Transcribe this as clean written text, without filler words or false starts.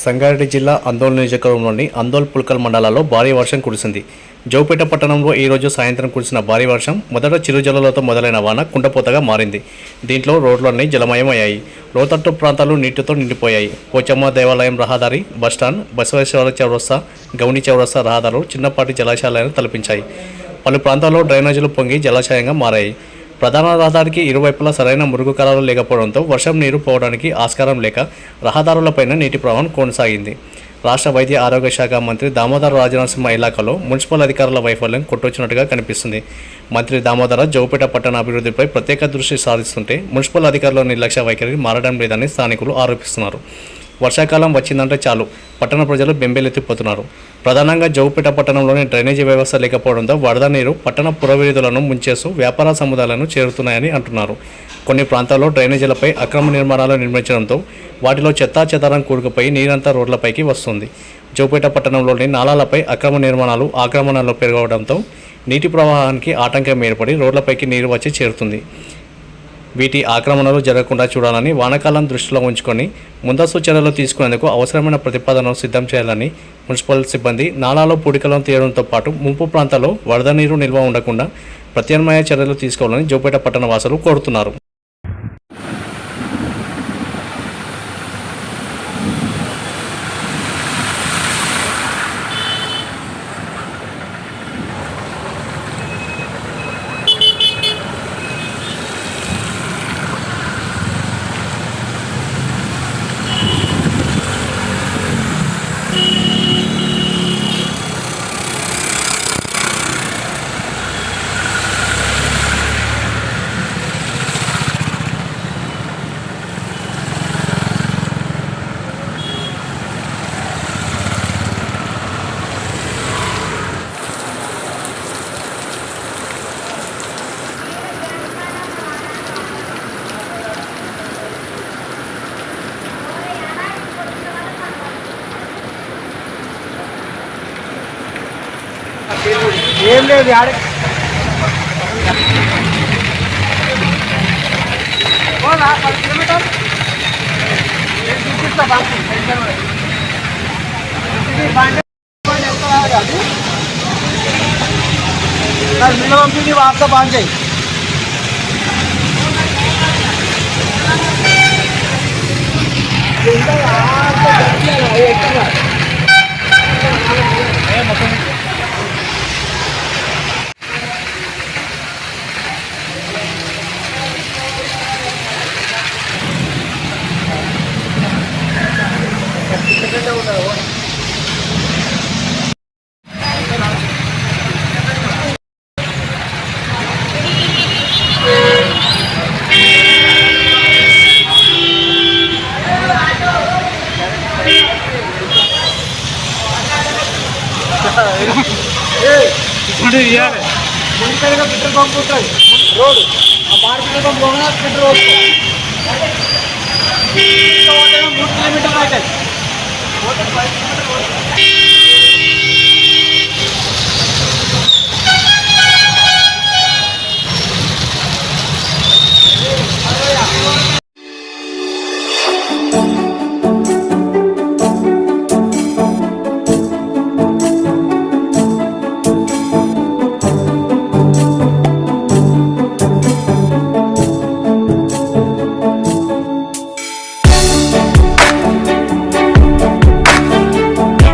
సంగారెడ్డి జిల్లా అందోల్ నియోజకవర్గంలోని అందోల్ పుల్కల్ మండలాల్లో భారీ వర్షం కురిసింది. జోపేట పట్టణంలో ఈ రోజు సాయంత్రం కురిసిన భారీ వర్షం మొదట చిరుజల్లులతో మొదలైన వాన కుండపోతగా మారింది. దీంట్లో రోడ్లన్నీ జలమయమయ్యాయి. లోతట్టు ప్రాంతాలు నీటితో నిండిపోయాయి. పోచమ్మ దేవాలయం రహదారి, బస్టాండ్, బసవేశ్వర చౌరస్తా, గౌని చౌరస్తా రహదారులు చిన్నపాటి జలాశయాలను తలపించాయి. పలు ప్రాంతాల్లో డ్రైనేజీలు పొంగి జలాశయంగా మారాయి. ప్రధాన రహదారికి ఇరువైపులా సరైన మురుగు కాలాలు లేకపోవడంతో వర్షం నీరు పోవడానికి ఆస్కారం లేక రహదారులపైన నీటి ప్రవాహం కొనసాగింది. రాష్ట్ర వైద్య ఆరోగ్య శాఖ మంత్రి దామోదర రాజనరసింహ ఇలాకాలో మున్సిపల్ అధికారుల వైఫల్యం కొట్టొచ్చినట్టుగా కనిపిస్తుంది. మంత్రి దామోదర జోపేట పట్టణ అభివృద్ధిపై ప్రత్యేక దృష్టి సారిస్తుంటే మున్సిపల్ అధికారుల నిర్లక్ష్య వైఖరి మారడం లేదని స్థానికులు ఆరోపిస్తున్నారు. వర్షాకాలం వచ్చిందంటే చాలు పట్టణ ప్రజలు బెంబేలెత్తిపోతున్నారు. ప్రధానంగా జోపేట పట్టణంలోని డ్రైనేజీ వ్యవస్థ లేకపోవడంతో వరద నీరు పట్టణ పురవీధులను ముంచేస్తూ వ్యాపార సముదాయాలను చేరుతున్నాయని అంటున్నారు. కొన్ని ప్రాంతాల్లో డ్రైనేజీలపై అక్రమ నిర్మాణాలు నిర్మించడంతో వాటిలో చెత్తా చెదారం కూరుకుపోయి నీరంతా రోడ్లపైకి వస్తుంది. జోపేట పట్టణంలోని నాలాలపై అక్రమ నిర్మాణాలు ఆక్రమణలు పెరగడంతో నీటి ప్రవాహానికి ఆటంకం ఏర్పడి రోడ్లపైకి నీరు వచ్చి చేరుతుంది. వీటి ఆక్రమణలు జరగకుండా చూడాలని వానాకాలం దృష్టిలో ఉంచుకొని ముందస్తు చర్యలు తీసుకునేందుకు అవసరమైన ప్రతిపాదనలు సిద్ధం చేయాలని మున్సిపల్ సిబ్బంది నాలాలో పూడికలను తీయడంతో పాటు ముంపు ప్రాంతాల్లో వరద నీరు నిల్వ ఉండకుండా ప్రత్యామ్నాయ చర్యలు తీసుకోవాలని జోపేట పట్టణ వాసులు కోరుతున్నారు. ఏం లేదు ఆడ కిలోమీటర్ చూపిస్తా పంపించి వాట్సాప్ ఆన్ చేయి. పెట్రోల్ పంప్ ఉంటుంది రోడ్ ఆ బార్ పెట్రోల్ పంప్ పెట్రోల్ 3 కిలోమీటర్లు అవుతుంది.